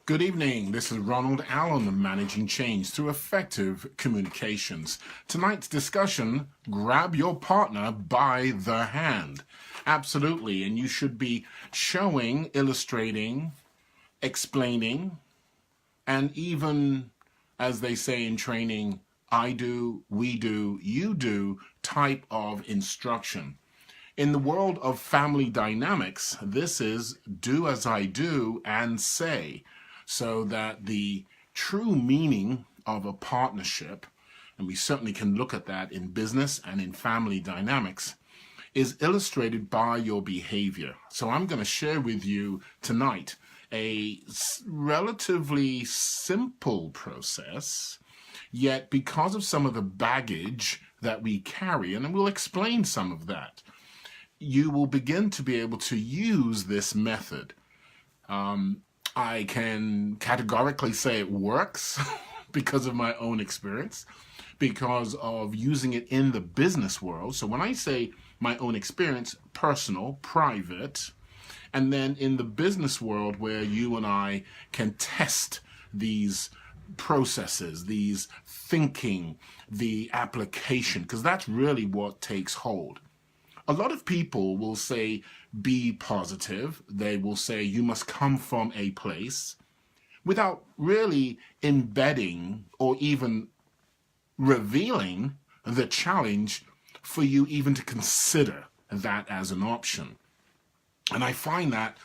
Good evening. This is Ronald Allen, Managing Change through Effective Communications. Tonight's discussion, grab your partner by the hand. Absolutely. And you should be showing, illustrating, explaining, and even, as they say in training, I do, we do, you do type of instruction. In the world of family dynamics, this is do as I do and say, so that the true meaning of a partnership, and we certainly can look at that in business and in family dynamics, is illustrated by your behavior. So I'm going to share with you tonight a relatively simple process, yet because of some of the baggage that we carry, and we'll explain some of that, you will begin to be able to use this method. I can categorically say it works because of my own experience, because of using it in the business world. So when I say my own experience, personal, private, and then in the business world where you and I can test these processes, these thinking, the application, because that's really what takes hold. A lot of people will say, be positive. They will say, you must come from a place, without really embedding or even revealing the challenge for you even to consider that as an option. And I find that,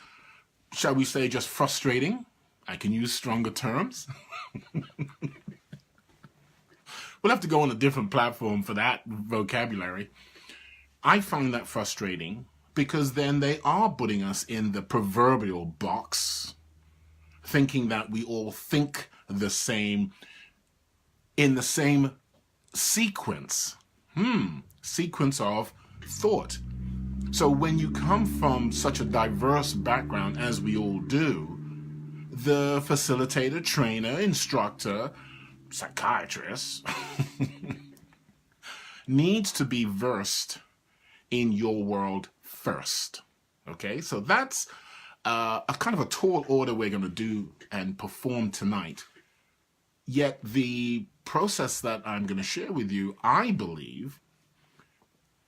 shall we say, just frustrating. I can use stronger terms. We'll have to go on a different platform for that vocabulary. I find that frustrating because then they are putting us in the proverbial box, thinking that we all think the same, in the same sequence of thought. So when you come from such a diverse background as we all do, the facilitator, trainer, instructor, psychiatrist needs to be versed in your world first. Okay, so that's a kind of a tall order we're going to do and perform tonight. Yet the process that I'm going to share with you, I believe,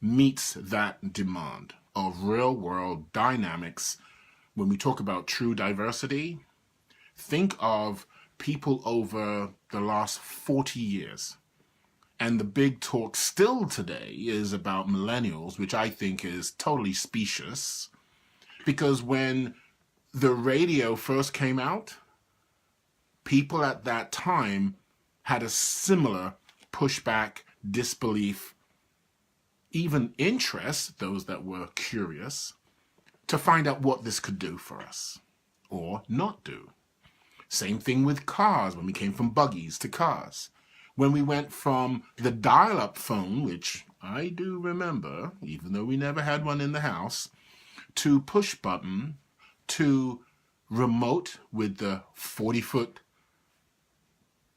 meets that demand of real world dynamics. When we talk about true diversity, think of people over the last 40 years. And the big talk still today is about millennials, which I think is totally specious. Because when the radio first came out, people at that time had a similar pushback, disbelief, even interest, those that were curious, to find out what this could do for us or not do. Same thing with cars when we came from buggies to cars. When we went from the dial-up phone, which I do remember, even though we never had one in the house, to push button, to remote with the 40-foot,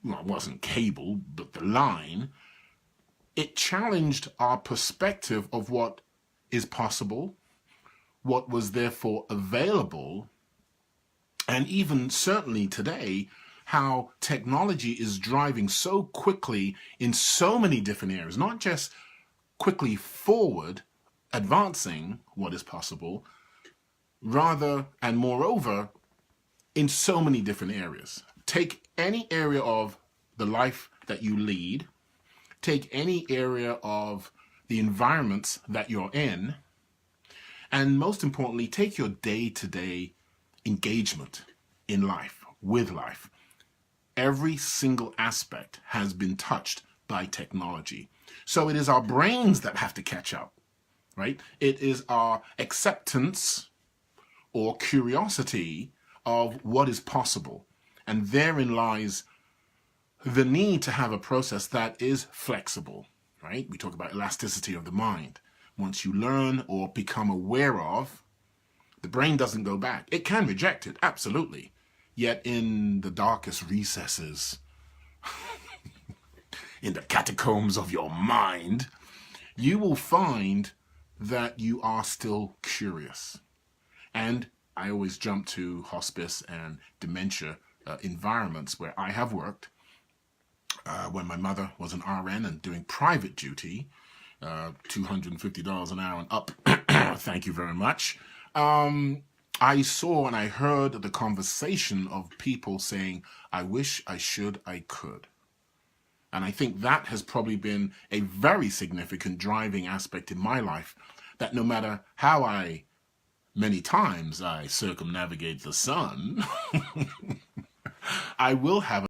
well, it wasn't cable, but the line, it challenged our perspective of what is possible, what was therefore available, and even certainly today, how technology is driving so quickly in so many different areas, not just quickly forward, advancing what is possible, rather and moreover, in so many different areas. Take any area of the life that you lead, take any area of the environments that you're in, and most importantly, take your day-to-day engagement in life, with life. Every single aspect has been touched by technology. So it is our brains that have to catch up, right? It is our acceptance or curiosity of what is possible. And therein lies the need to have a process that is flexible, right? We talk about elasticity of the mind. Once you learn or become aware of, the brain doesn't go back. It can reject it, absolutely. Yet in the darkest recesses, in the catacombs of your mind, you will find that you are still curious. And I always jump to hospice and dementia environments where I have worked, when my mother was an RN and doing private duty, $250 an hour and up, thank you very much, I saw and I heard the conversation of people saying, I wish, I should, I could. And I think that has probably been a very significant driving aspect in my life, that no matter how many times I circumnavigate the sun, I will have